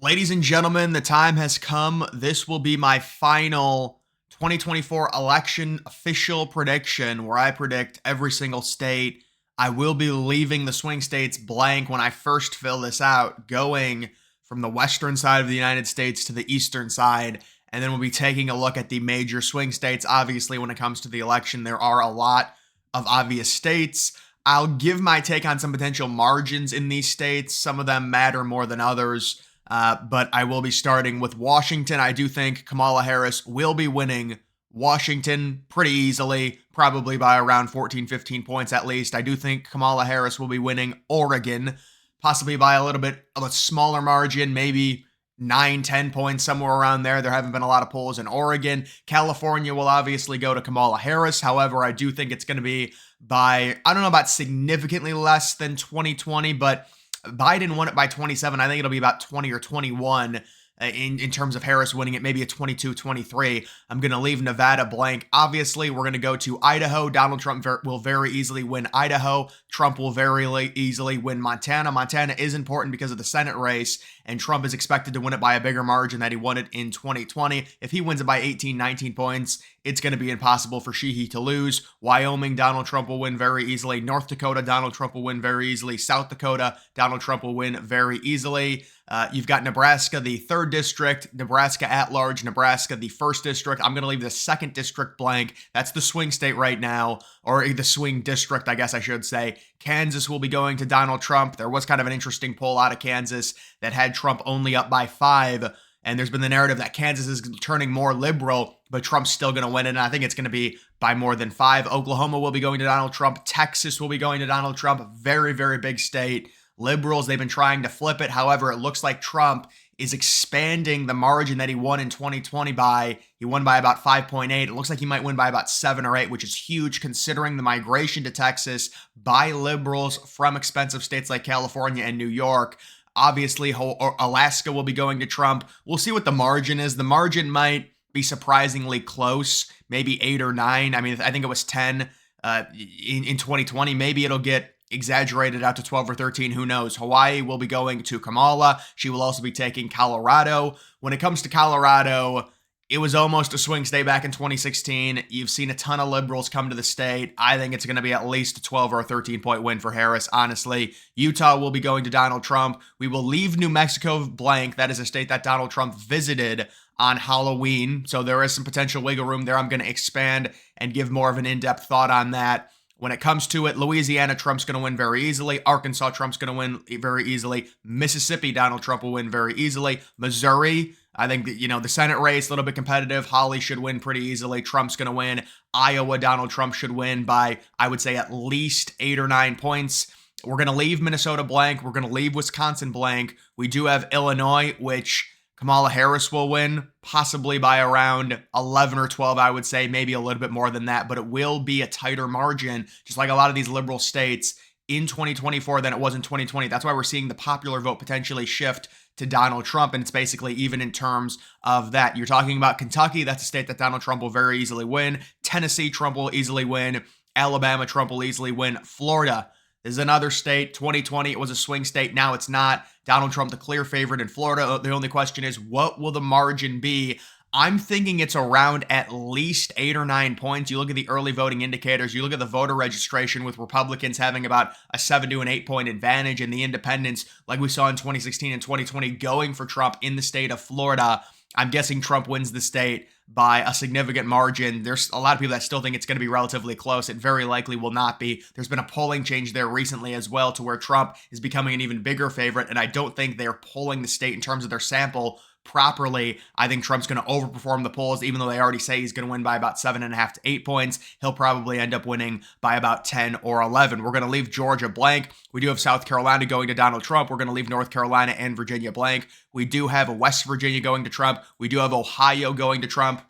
Ladies and gentlemen, the time has come. This will be my final 2024 election official prediction where I predict every single state. I will be leaving the swing states blank when I first fill this out, going from the western side of the United States to the eastern side. And then we'll be taking a look at the major swing states. Obviously, when it comes to the election, there are a lot of obvious states. I'll give my take on some potential margins in these states. Some of them matter more than others. But I will be starting with Washington. I do think Kamala Harris will be winning Washington pretty easily, probably by around 14, 15 points at least. I do think Kamala Harris will be winning Oregon, possibly by a little bit of a smaller margin, maybe 9, 10 points, somewhere around there. There haven't been a lot of polls in Oregon. California will obviously go to Kamala Harris. However, I do think it's going to be by, I don't know about significantly less than 2020, but Biden won it by 27. I think it'll be about 20 or 21 in terms of Harris winning it, maybe a 22-23. I'm going to leave Nevada blank. Obviously, we're going to go to Idaho. Donald Trump will very easily win Idaho. Trump will very easily win Montana. Montana is important because of the Senate race, and Trump is expected to win it by a bigger margin than he won it in 2020. If he wins it by 18, 19 points, it's going to be impossible for Sheehy to lose. Wyoming, Donald Trump will win very easily. North Dakota, Donald Trump will win very easily. South Dakota, Donald Trump will win very easily. You've got Nebraska, the 3rd district, Nebraska at large, Nebraska, the 1st district. I'm going to leave the 2nd district blank. That's the swing state right now, or the swing district, I guess I should say. Kansas will be going to Donald Trump. There was kind of an interesting poll out of Kansas that had Trump only up by 5. And there's been the narrative that Kansas is turning more liberal, but Trump's still going to win it. And I think it's going to be by more than 5. Oklahoma will be going to Donald Trump. Texas will be going to Donald Trump. Very, very big state. Liberals, they've been trying to flip it. However, it looks like Trump is expanding the margin that he won in 2020 by. He won by about 5.8. It looks like he might win by about 7 or 8, which is huge considering the migration to Texas by liberals from expensive states like California and New York. Obviously, Alaska will be going to Trump. We'll see what the margin is. The margin might be surprisingly close, maybe 8 or 9. I mean, I think it was 10 in 2020. Maybe it'll get exaggerated out to 12 or 13, who knows. Hawaii will be going to Kamala. She will also be taking Colorado. When it comes to Colorado, it was almost a swing state back in 2016. You've seen a ton of liberals come to the state. I think it's going to be at least a 12 or a 13-point win for Harris, honestly. Utah will be going to Donald Trump. We will leave New Mexico blank. That is a state that Donald Trump visited on Halloween, so there is some potential wiggle room there. I'm going to expand and give more of an in-depth thought on that. When it comes to it, Louisiana, Trump's going to win very easily. Arkansas, Trump's going to win very easily. Mississippi, Donald Trump will win very easily. Missouri, I think that, the Senate race, a little bit competitive. Holly should win pretty easily. Trump's going to win. Iowa, Donald Trump should win by, I would say, at least 8 or 9 points. We're going to leave Minnesota blank. We're going to leave Wisconsin blank. We do have Illinois, which Kamala Harris will win, possibly by around 11 or 12, I would say, maybe a little bit more than that, but it will be a tighter margin, just like a lot of these liberal states in 2024 than it was in 2020. That's why we're seeing the popular vote potentially shift to Donald Trump, and it's basically even in terms of that. You're talking about Kentucky, that's a state that Donald Trump will very easily win. Tennessee, Trump will easily win. Alabama, Trump will easily win. Florida is another state. 2020, it was a swing state. Now it's not. Donald Trump, the clear favorite in Florida. The only question is, what will the margin be? I'm thinking it's around at least 8 or 9 points. You look at the early voting indicators. You look at the voter registration with Republicans having about a 7 to an 8 point advantage, and the independents, like we saw in 2016 and 2020, going for Trump in the state of Florida. I'm guessing Trump wins the state by a significant margin. There's a lot of people that still think it's going to be relatively close. It very likely will not be. There's been a polling change there recently as well to where Trump is becoming an even bigger favorite, and I don't think they're polling the state in terms of their sample properly. I think Trump's going to overperform the polls, even though they already say he's going to win by about 7.5 to 8 points. He'll probably end up winning by about 10 or 11. We're going to leave Georgia blank. We do have South Carolina going to Donald Trump. We're going to leave North Carolina and Virginia blank. We do have West Virginia going to Trump. We do have Ohio going to Trump.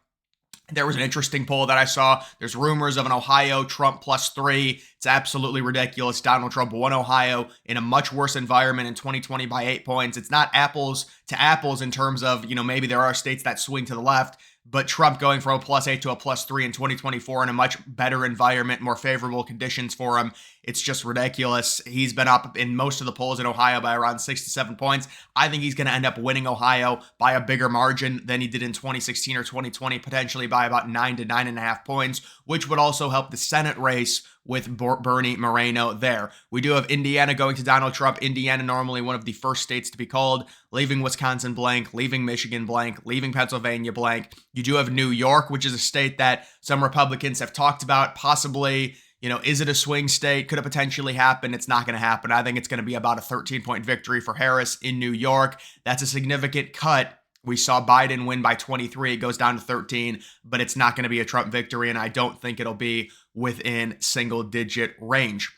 There was an interesting poll that I saw. There's rumors of an Ohio Trump +3. It's absolutely ridiculous. Donald Trump won Ohio in a much worse environment in 2020 by 8 points. It's not apples to apples in terms of, maybe there are states that swing to the left. but Trump going from a +8 to a +3 in 2024 in a much better environment, more favorable conditions for him, it's just ridiculous. He's been up in most of the polls in Ohio by around 6 to 7 points. I think he's going to end up winning Ohio by a bigger margin than he did in 2016 or 2020, potentially by about 9 to 9.5 points, which would also help the Senate race with Bernie Moreno there. We do have Indiana going to Donald Trump. Indiana normally one of the first states to be called, leaving Wisconsin blank, leaving Michigan blank, leaving Pennsylvania blank. You do have New York, which is a state that some Republicans have talked about possibly, is it a swing state? Could it potentially happen? It's not going to happen. I think it's going to be about a 13-point victory for Harris in New York. That's a significant cut. We saw Biden win by 23. It goes down to 13, but it's not going to be a Trump victory, and I don't think it'll be within single-digit range.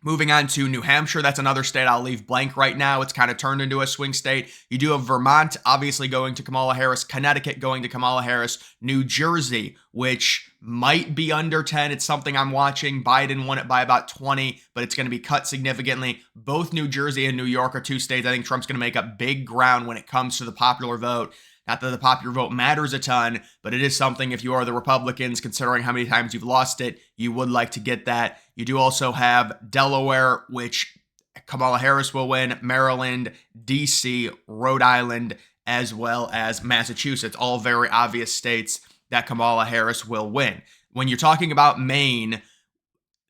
Moving on to New Hampshire, that's another state I'll leave blank right now. It's kind of turned into a swing state. You do have Vermont, obviously going to Kamala Harris, Connecticut going to Kamala Harris, New Jersey, which might be under 10. It's something I'm watching. Biden won it by about 20, but it's going to be cut significantly. Both New Jersey and New York are two states I think Trump's going to make up big ground when it comes to the popular vote. Not that the popular vote matters a ton, but it is something if you are the Republicans, considering how many times you've lost it, you would like to get that. You do also have Delaware, which Kamala Harris will win, Maryland, D.C., Rhode Island, as well as Massachusetts, all very obvious states that Kamala Harris will win. When you're talking about Maine,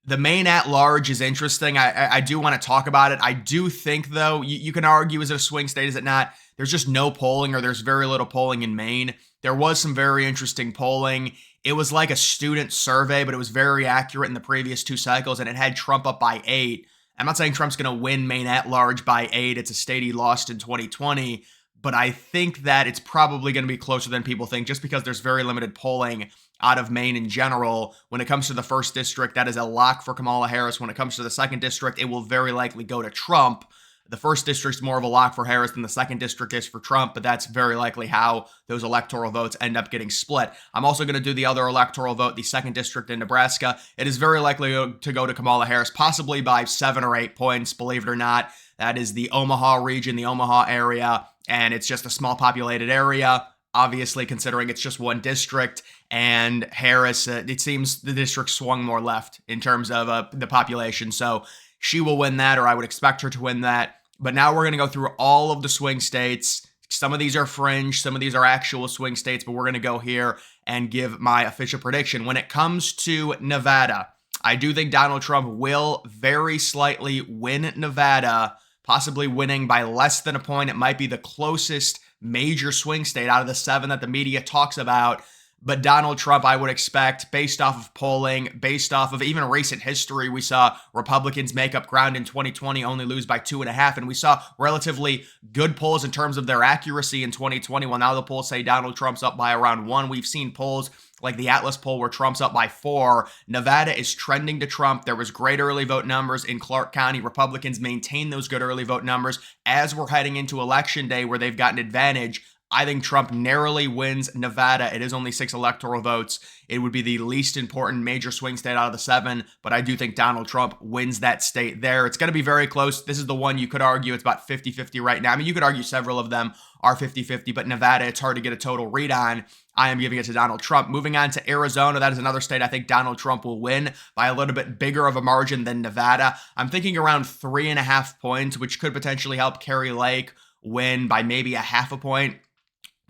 the Maine at-large is interesting. I do want to talk about it. I do think, though, you can argue, is it a swing state, is it not? There's just no polling, or there's very little polling in Maine. There was some very interesting polling. It was like a student survey, but it was very accurate in the previous two cycles, and it had Trump up by 8. I'm not saying Trump's going to win Maine at-large by 8. It's a state he lost in 2020, but I think that it's probably going to be closer than people think, just because there's very limited polling out of Maine in general. When it comes to the first district, that is a lock for Kamala Harris. When it comes to the second district, it will very likely go to Trump. The first district's more of a lock for Harris than the second district is for Trump, but that's very likely how those electoral votes end up getting split. I'm also going to do the other electoral vote, the second district in Nebraska. It is very likely to go to Kamala Harris, possibly by 7 or 8 points, believe it or not. That is the Omaha region, the Omaha area, and it's just a small populated area. Obviously, considering it's just one district, and Harris, it seems the district swung more left in terms of the population, so she will win that, or I would expect her to win that. But now we're going to go through all of the swing states. Some of these are fringe, some of these are actual swing states, but we're going to go here and give my official prediction. When it comes to Nevada, I do think Donald Trump will very slightly win Nevada, possibly winning by less than a point. It might be the closest major swing state out of the 7 that the media talks about. But Donald Trump, I would expect, based off of polling, based off of even recent history, we saw Republicans make up ground in 2020, only lose by 2.5. And we saw relatively good polls in terms of their accuracy in 2020. Well, now the polls say Donald Trump's up by around 1. We've seen polls like the Atlas poll where Trump's up by 4. Nevada is trending to Trump. There was great early vote numbers in Clark County. Republicans maintain those good early vote numbers as we're heading into Election Day, where they've got an advantage. I think Trump narrowly wins Nevada. It is only 6 electoral votes. It would be the least important major swing state out of the 7, but I do think Donald Trump wins that state there. It's going to be very close. This is the one you could argue it's about 50-50 right now. I mean, you could argue several of them are 50-50, but Nevada, it's hard to get a total read on. I am giving it to Donald Trump. Moving on to Arizona, that is another state I think Donald Trump will win by a little bit bigger of a margin than Nevada. I'm thinking around 3.5 points, which could potentially help Kari Lake win by maybe a half a point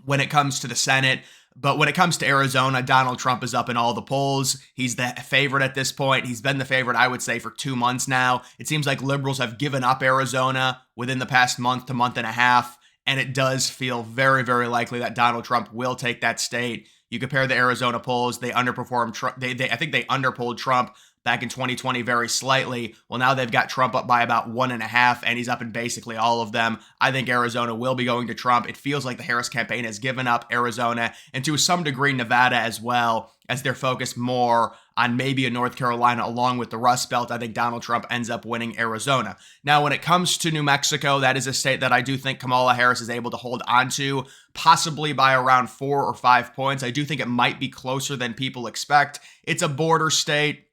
when it comes to the Senate. But when it comes to Arizona, Donald Trump is up in all the polls. He's the favorite at this point. He's been the favorite, I would say, for 2 months now. It seems like liberals have given up Arizona within the past month to month and a half, and it does feel very, very likely that Donald Trump will take that state. You compare the Arizona polls, they underperformed Trump. I think they underpolled Trump back in 2020 very slightly. Well, now they've got Trump up by about 1.5, and he's up in basically all of them. I think Arizona will be going to Trump. It feels like the Harris campaign has given up Arizona, and to some degree Nevada as well, as they're focused more on maybe a North Carolina along with the Rust Belt. I think Donald Trump ends up winning Arizona. Now, when it comes to New Mexico, that is a state that I do think Kamala Harris is able to hold on to, possibly by around 4 or 5 points. I do think it might be closer than people expect. It's a border state.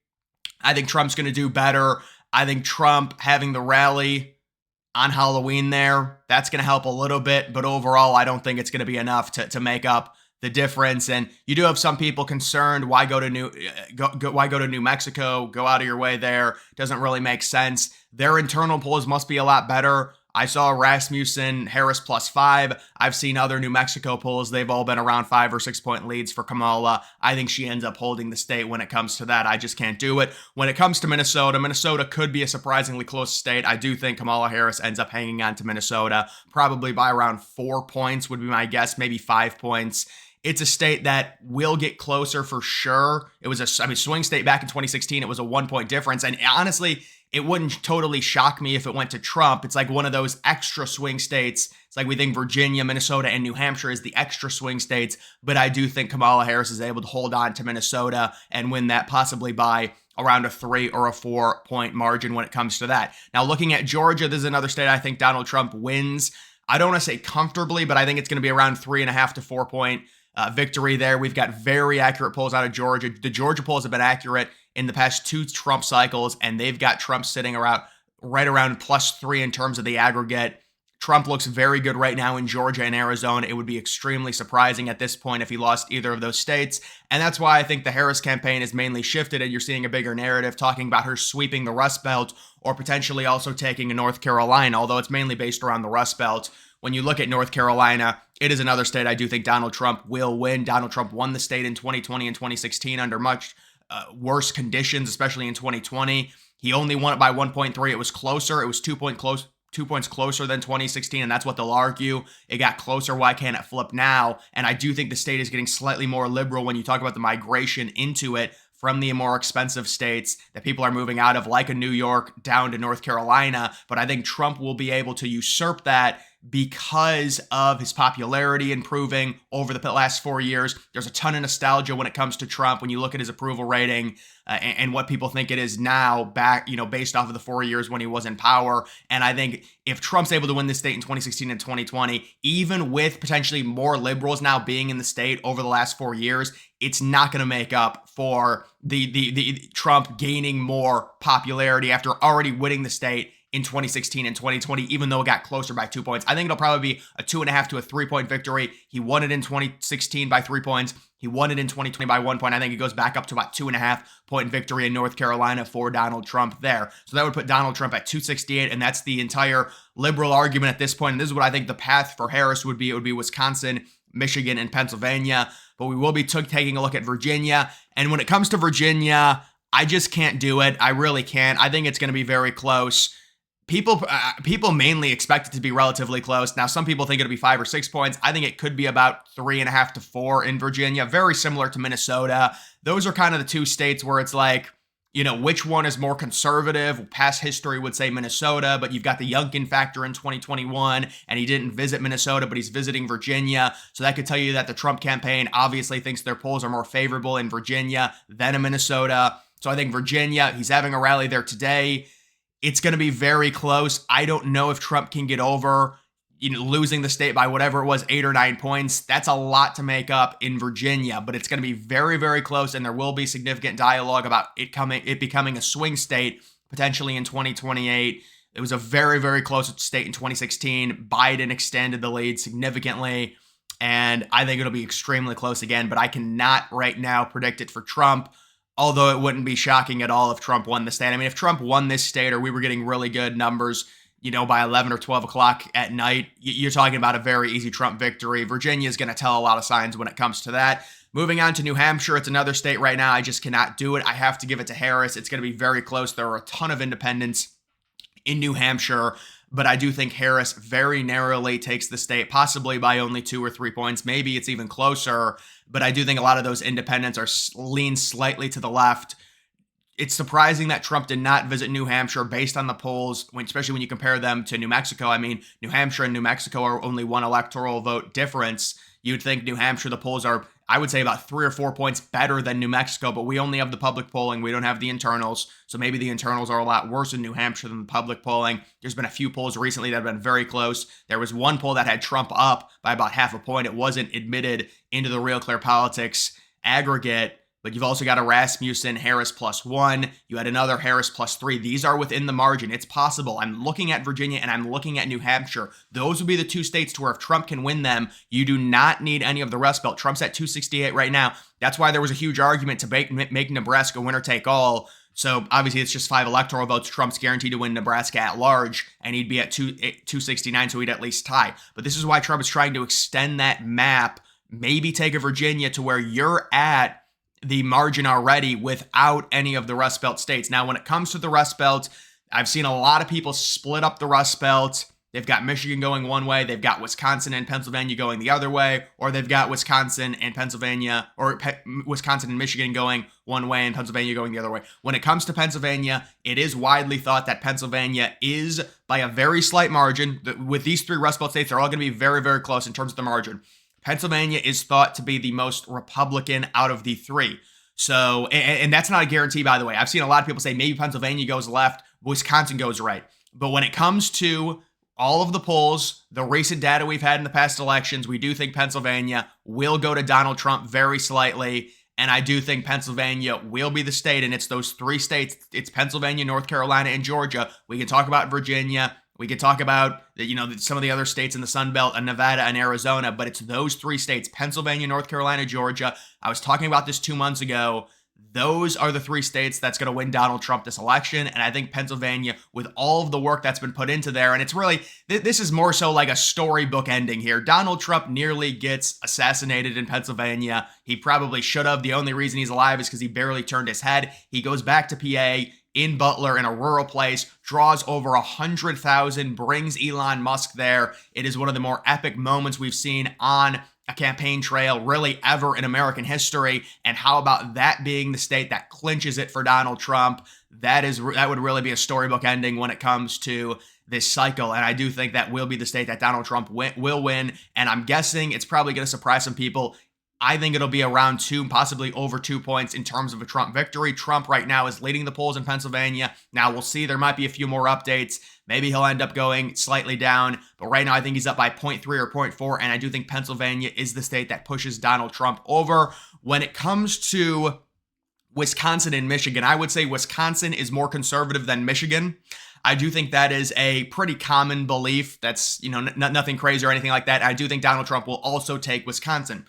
I think Trump's going to do better. I think Trump having the rally on Halloween there, that's going to help a little bit. But overall, I don't think it's going to be enough to make up the difference. And you do have some people concerned, why go to why go to New Mexico? Go out of your way there. Doesn't really make sense. Their internal polls must be a lot better. I saw Rasmussen Harris +5. I've seen other New Mexico polls. They've all been around 5 or 6 point leads for Kamala. I think she ends up holding the state when it comes to that. I just can't do it. When it comes to Minnesota, Minnesota could be a surprisingly close state. I do think Kamala Harris ends up hanging on to Minnesota, probably by around 4 points would be my guess, maybe 5 points. It's a state that will get closer for sure. It was swing state back in 2016. It was a 1 point difference. And honestly, it wouldn't totally shock me if it went to Trump. It's like one of those extra swing states. It's like we think Virginia, Minnesota, and New Hampshire is the extra swing states. But I do think Kamala Harris is able to hold on to Minnesota and win that possibly by around a 3 or a 4 point margin when it comes to that. Now, looking at Georgia, this is another state I think Donald Trump wins. I don't want to say comfortably, but I think it's going to be around 3.5 to 4 point victory there. We've got very accurate polls out of Georgia. The Georgia polls have been accurate in the past 2 Trump cycles, and they've got Trump sitting around right around +3 in terms of the aggregate. Trump looks very good right now in Georgia and Arizona. It would be extremely surprising at this point if he lost either of those states. And that's why I think the Harris campaign is mainly shifted, and you're seeing a bigger narrative talking about her sweeping the Rust Belt or potentially also taking a North Carolina, although it's mainly based around the Rust Belt. When you look at North Carolina, it is another state I do think Donald Trump will win. Donald Trump won the state in 2020 and 2016 under much worse conditions, especially in 2020. He only won it by 1.3. It was closer. It was 2 points closer than 2016, and that's what they'll argue. It got closer. Why can't it flip now? And I do think the state is getting slightly more liberal when you talk about the migration into it from the more expensive states that people are moving out of, like a New York, down to North Carolina. But I think Trump will be able to usurp that because of his popularity improving over the last 4 years. There's a ton of nostalgia when it comes to Trump when you look at his approval rating and what people think it is now, back, based off of the 4 years when he was in power. And I think if Trump's able to win this state in 2016 and 2020, even with potentially more liberals now being in the state over the last 4 years, it's not going to make up for the Trump gaining more popularity after already winning the state in 2016 and 2020, even though it got closer by 2 points. I think it'll probably be a 2.5 to a 3 point victory. He won it in 2016 by 3 points. He won it in 2020 by 1 point. I think it goes back up to about 2.5 point victory in North Carolina for Donald Trump there. So that would put Donald Trump at 268, and that's the entire liberal argument at this point. And this is what I think the path for Harris would be. It would be Wisconsin, Michigan, and Pennsylvania. But we will be taking a look at Virginia. And when it comes to Virginia, I just can't do it. I really can't. I think it's going to be very close. People mainly expect it to be relatively close. Now, some people think it'll be 5 or 6 points. I think it could be about 3.5 to 4 in Virginia, very similar to Minnesota. Those are kind of the 2 states where it's like, which one is more conservative? Past history would say Minnesota, but you've got the Youngkin factor in 2021, and he didn't visit Minnesota, but he's visiting Virginia. So that could tell you that the Trump campaign obviously thinks their polls are more favorable in Virginia than in Minnesota. So I think Virginia, he's having a rally there today. It's going to be very close. I don't know if Trump can get over, losing the state by whatever it was, 8 or 9 points. That's a lot to make up in Virginia, but it's going to be very, very close, and there will be significant dialogue about it becoming a swing state potentially in 2028. It was a very, very close state in 2016. Biden extended the lead significantly, and I think it'll be extremely close again, but I cannot right now predict it for Trump. Although it wouldn't be shocking at all if Trump won the state. I mean, if Trump won this state, or we were getting really good numbers, by 11 or 12 o'clock at night, you're talking about a very easy Trump victory. Virginia is going to tell a lot of signs when it comes to that. Moving on to New Hampshire, it's another state right now. I just cannot do it. I have to give it to Harris. It's going to be very close. There are a ton of independents in New Hampshire, but I do think Harris very narrowly takes the state, possibly by only 2 or 3 points. Maybe it's even closer, but I do think a lot of those independents are lean slightly to the left. It's surprising that Trump did not visit New Hampshire based on the polls, especially when you compare them to New Mexico. I mean, New Hampshire and New Mexico are only 1 electoral vote difference. You'd think New Hampshire, the polls are, I would say, about 3 or 4 points better than New Mexico, but we only have the public polling. We don't have the internals. So maybe the internals are a lot worse in New Hampshire than the public polling. There's been a few polls recently that have been very close. There was one poll that had Trump up by about 0.5 point. It wasn't admitted into the Real Clear Politics aggregate, but you've also got a Rasmussen Harris +1. You had another Harris +3. These are within the margin. It's possible. I'm looking at Virginia and I'm looking at New Hampshire. Those would be the two states to where if Trump can win them, you do not need any of the Rust Belt. Trump's at 268 right now. That's why there was a huge argument to make Nebraska winner take all. So obviously it's just 5 electoral votes. Trump's guaranteed to win Nebraska at large, and he'd be at 269, so he'd at least tie. But this is why Trump is trying to extend that map, maybe take a Virginia to where you're at the margin already without any of the Rust Belt states. Now, when it comes to the Rust Belt, I've seen a lot of people split up the Rust Belt. They've got Michigan going one way, they've got Wisconsin and Pennsylvania going the other way, or they've got Wisconsin and Pennsylvania, or Wisconsin and Michigan going one way and Pennsylvania going the other way. When it comes to Pennsylvania, it is widely thought that Pennsylvania is, by a very slight margin, with these 3 Rust Belt states, they're all going to be very, very close in terms of the margin. Pennsylvania is thought to be the most Republican out of the 3. So, and that's not a guarantee, by the way. I've seen a lot of people say maybe Pennsylvania goes left, Wisconsin goes right. But when it comes to all of the polls, the recent data we've had in the past elections, we do think Pennsylvania will go to Donald Trump very slightly. And I do think Pennsylvania will be the state. And it's those 3 states. It's Pennsylvania, North Carolina, and Georgia. We can talk about Virginia. We could talk about, some of the other states in the Sun Belt, and Nevada and Arizona. But it's those 3 states, Pennsylvania, North Carolina, Georgia. I was talking about this 2 months ago. Those are the 3 states that's going to win Donald Trump this election. And I think Pennsylvania, with all of the work that's been put into there, and it's really, this is more so like a storybook ending here. Donald Trump nearly gets assassinated in Pennsylvania. He probably should have. The only reason he's alive is because he barely turned his head. He goes back to PA in Butler in a rural place, draws over 100,000, brings Elon Musk there. It is one of the more epic moments we've seen on a campaign trail really ever in American history. And how about that being the state that clinches it for Donald Trump? That would really be a storybook ending when it comes to this cycle. And I do think that will be the state that Donald Trump will win. And I'm guessing it's probably going to surprise some people. I think it'll be around 2, possibly over 2 points in terms of a Trump victory. Trump right now is leading the polls in Pennsylvania. Now we'll see. There might be a few more updates. Maybe he'll end up going slightly down. But right now I think he's up by 0.3 or 0.4. And I do think Pennsylvania is the state that pushes Donald Trump over. When it comes to Wisconsin and Michigan, I would say Wisconsin is more conservative than Michigan. I do think that is a pretty common belief. That's, nothing crazy or anything like that. I do think Donald Trump will also take Wisconsin.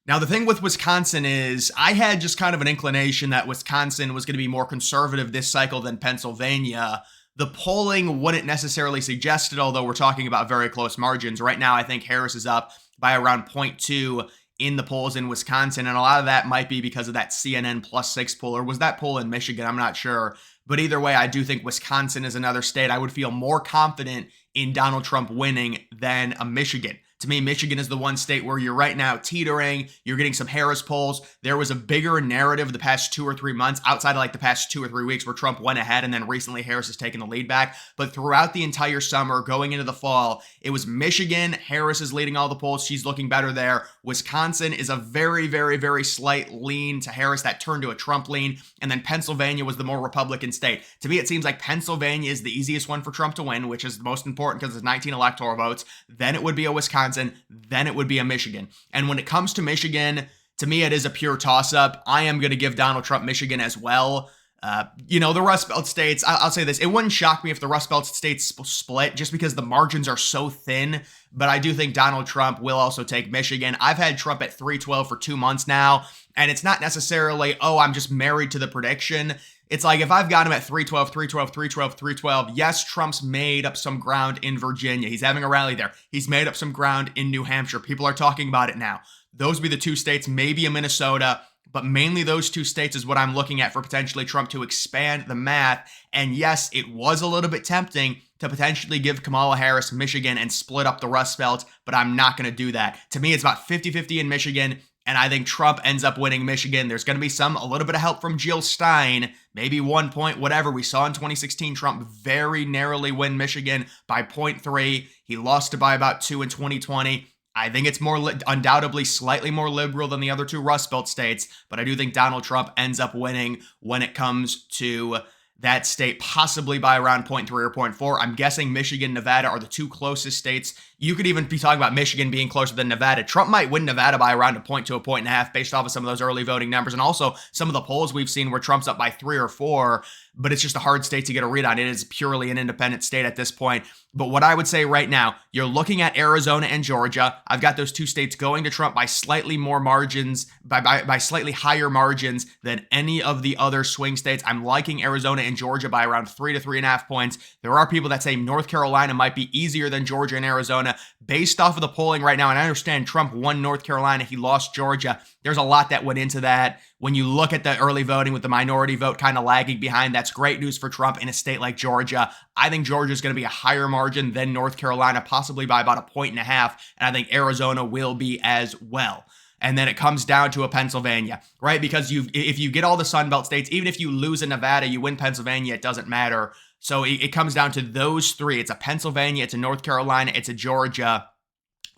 Now, the thing with Wisconsin is I had just kind of an inclination that Wisconsin was going to be more conservative this cycle than Pennsylvania. The polling wouldn't necessarily suggest it, although we're talking about very close margins. Right now, I think Harris is up by around 0.2 in the polls in Wisconsin, and a lot of that might be because of that CNN +6 poll, or was that poll in Michigan? I'm not sure. But either way, I do think Wisconsin is another state I would feel more confident in Donald Trump winning than a Michigan. To me, Michigan is the one state where you're right now teetering. You're getting some Harris polls. There was a bigger narrative the past 2 or 3 months, outside of like the past 2 or 3 weeks, where Trump went ahead and then recently Harris has taken the lead back. But throughout the entire summer, going into the fall, it was Michigan. Harris is leading all the polls. She's looking better there. Wisconsin is a very, very, very slight lean to Harris that turned to a Trump lean. And then Pennsylvania was the more Republican state. To me, it seems like Pennsylvania is the easiest one for Trump to win, which is the most important because it's 19 electoral votes. Then it would be a Wisconsin. Then it would be a Michigan. And when it comes to Michigan, to me, it is a pure toss-up. I am going to give Donald Trump Michigan as well. The Rust Belt states, I'll say this, it wouldn't shock me if the Rust Belt states split just because the margins are so thin, but I do think Donald Trump will also take Michigan. I've had Trump at 312 for 2 months now, and it's not necessarily, I'm just married to the prediction. It's like if I've got him at 312, 312, 312, 312, yes, Trump's made up some ground in Virginia. He's having a rally there. He's made up some ground in New Hampshire. People are talking about it now. Those would be the 2 states, maybe a Minnesota, but mainly those 2 states is what I'm looking at for potentially Trump to expand the math. And yes, it was a little bit tempting to potentially give Kamala Harris Michigan and split up the Rust Belt, but I'm not going to do that. To me, it's about 50-50 in Michigan, and I think Trump ends up winning Michigan. There's going to be a little bit of help from Jill Stein, maybe 1 point, whatever. We saw in 2016, Trump very narrowly win Michigan by 0.3. He lost it by about 2 in 2020. I think it's undoubtedly slightly more liberal than the other 2 Rust Belt states, but I do think Donald Trump ends up winning when it comes to that state, possibly by around 0.3 or 0.4. I'm guessing Michigan, Nevada are the 2 closest states You could even be talking about Michigan being closer than Nevada. Trump might win Nevada by around a point to a point and a half based off of some of those early voting numbers. And also some of the polls we've seen where Trump's up by 3 or 4, but it's just a hard state to get a read on. It is purely an independent state at this point. But what I would say right now, you're looking at Arizona and Georgia. I've got those two states going to Trump by slightly more margins, by slightly higher margins than any of the other swing states. I'm liking Arizona and Georgia by around 3 to 3.5 points. There are people that say North Carolina might be easier than Georgia and Arizona based off of the polling right now. And I understand Trump won North Carolina. He lost Georgia. There's a lot that went into that. When you look at the early voting with the minority vote kind of lagging behind, that's great news for Trump in a state like Georgia. I think Georgia is going to be a higher margin than North Carolina, possibly by about a point and a half. And I think Arizona will be as well. And then it comes down to a Pennsylvania, right? Because if you get all the Sun Belt states, even if you lose in Nevada, you win Pennsylvania, it doesn't matter. So it comes down to those three. It's a Pennsylvania, it's a North Carolina, it's a Georgia.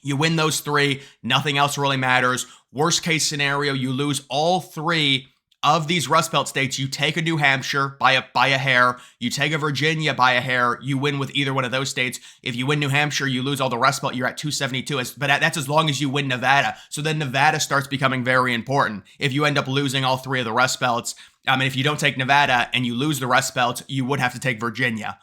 You win those three, nothing else really matters. Worst case scenario, you lose all three of these Rust Belt states. You take a New Hampshire by a hair, you take a Virginia by a hair, you win with either one of those states. If you win New Hampshire, you lose all the Rust Belt, you're at 272, but that's as long as you win Nevada. So then Nevada starts becoming very important. If you end up losing all three of the Rust Belts, and if you don't take Nevada and you lose the Rust Belt, you would have to take Virginia.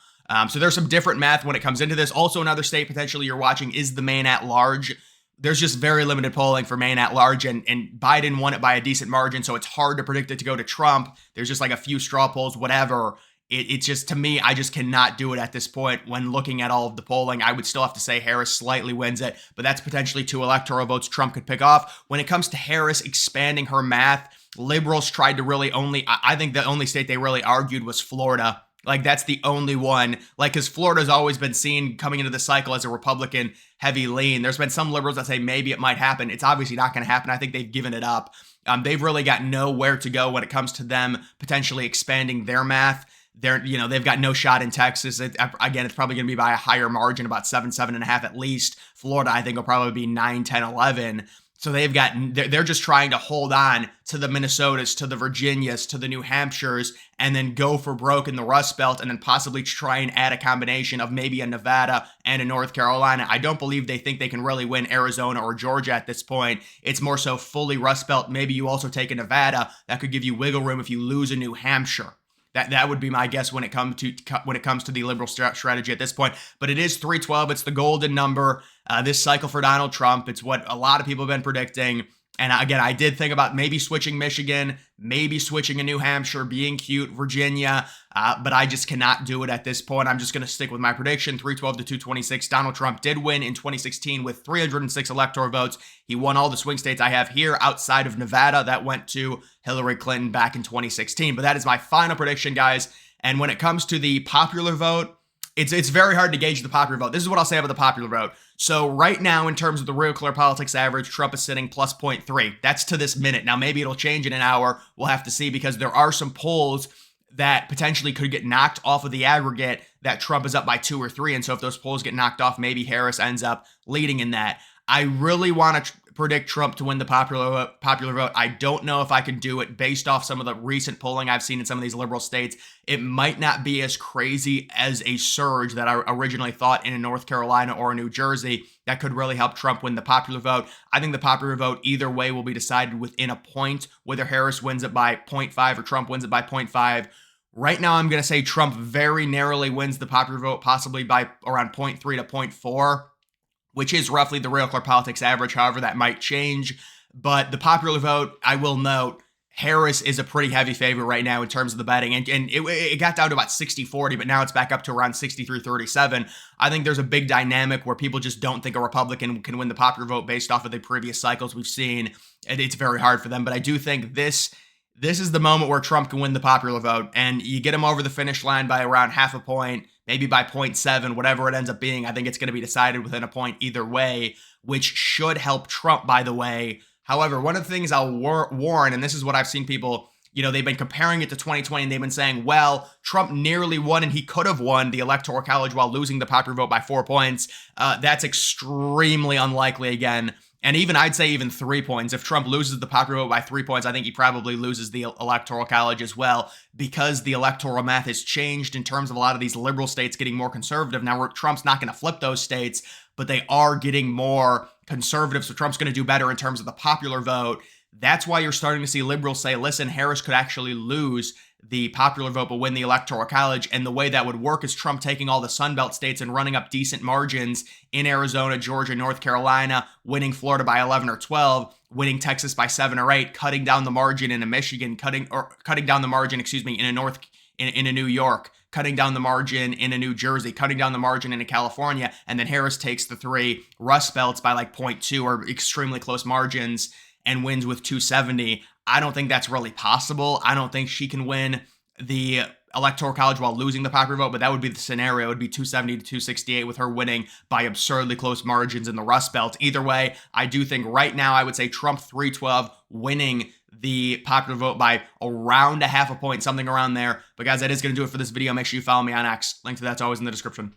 So there's some different math when it comes into this. Also, another state potentially you're watching is the Maine at large. There's just very limited polling for Maine at large, and Biden won it by a decent margin, so it's hard to predict it to go to Trump. There's just like a few straw polls, whatever. It's just, to me, I just cannot do it at this point when looking at all of the polling. I would still have to say Harris slightly wins it, but that's potentially 2 electoral votes Trump could pick off. When it comes to Harris expanding her math, liberals tried to really I think the only state they really argued was Florida. Like, that's the only one. Like, because Florida's always been seen coming into the cycle as a Republican heavy lean. There's been some liberals that say maybe it might happen. It's obviously not going to happen. I think they've given it up. They've really got nowhere to go when it comes to them potentially expanding their math. They've got no shot in Texas. Again, it's probably going to be by a higher margin, about 7.5 at least. Florida, I think, will probably be 9, 10, 11. So they're just trying to hold on to the Minnesotas, to the Virginias, to the New Hampshires, and then go for broke in the Rust Belt, and then possibly try and add a combination of maybe a Nevada and a North Carolina. I don't believe they think they can really win Arizona or Georgia at this point. It's more so fully Rust Belt. Maybe you also take a Nevada. That could give you wiggle room if you lose a New Hampshire. That would be my guess when it comes to the liberal strategy at this point. But it is 312. It's the golden number this cycle for Donald Trump. It's what a lot of people have been predicting. And again, I did think about maybe switching Michigan, maybe switching a New Hampshire, being cute, Virginia, but I just cannot do it at this point. I'm just going to stick with my prediction, 312 to 226. Donald Trump did win in 2016 with 306 electoral votes. He won all the swing states I have here outside of Nevada. That went to Hillary Clinton back in 2016. But that is my final prediction, guys. And when it comes to the popular vote, it's very hard to gauge the popular vote. This is what I'll say about the popular vote. So right now, in terms of the Real Clear Politics average, Trump is sitting plus 0.3. That's to this minute. Now, maybe it'll change in an hour. We'll have to see, because there are some polls that potentially could get knocked off of the aggregate that Trump is up by 2 or 3. And so if those polls get knocked off, maybe Harris ends up leading in that. I really want to predict Trump to win the popular vote. I don't know if I can do it based off some of the recent polling I've seen in some of these liberal states. It might not be as crazy as a surge that I originally thought in a North Carolina or a New Jersey that could really help Trump win the popular vote. I think the popular vote either way will be decided within a point, whether Harris wins it by 0.5 or Trump wins it by 0.5. Right now, I'm going to say Trump very narrowly wins the popular vote, possibly by around 0.3 to 0.4. Which is roughly the Real Clear Politics average. However, that might change. But the popular vote, I will note, Harris is a pretty heavy favorite right now in terms of the betting. And it got down to about 60-40, but now it's back up to around 63-37. I think there's a big dynamic where people just don't think a Republican can win the popular vote based off of the previous cycles we've seen. And it's very hard for them. But I do think this is the moment where Trump can win the popular vote. And you get him over the finish line by around half a point, maybe by 0.7, whatever it ends up being. I think it's going to be decided within a point either way, which should help Trump, by the way. However, one of the things I'll warn, and this is what I've seen people, they've been comparing it to 2020, and they've been saying, well, Trump nearly won, and he could have won the Electoral College while losing the popular vote by 4 points. That's extremely unlikely again. And I'd say even 3 points. If Trump loses the popular vote by 3 points, I think he probably loses the Electoral College as well, because the electoral math has changed in terms of a lot of these liberal states getting more conservative. Now, Trump's not going to flip those states, but they are getting more conservative. So Trump's going to do better in terms of the popular vote. That's why you're starting to see liberals say, listen, Harris could actually lose the popular vote but win the electoral college. And the way that would work is Trump taking all the Sunbelt states and running up decent margins in Arizona, Georgia, North Carolina, winning Florida by 11 or 12, winning Texas by 7 or 8, cutting down the margin in a Michigan, cutting down the margin, in a New York, cutting down the margin in a New Jersey, cutting down the margin in a California, and then Harris takes the 3 Rust Belts by like 0.2 or extremely close margins and wins with 270. I don't think that's really possible. I don't think she can win the electoral college while losing the popular vote, but that would be the scenario. It would be 270 to 268 with her winning by absurdly close margins in the Rust Belt. Either way, I do think right now I would say Trump 312 winning the popular vote by around a half a point, something around there. But guys, that is going to do it for this video. Make sure you follow me on X. Link to that's always in the description.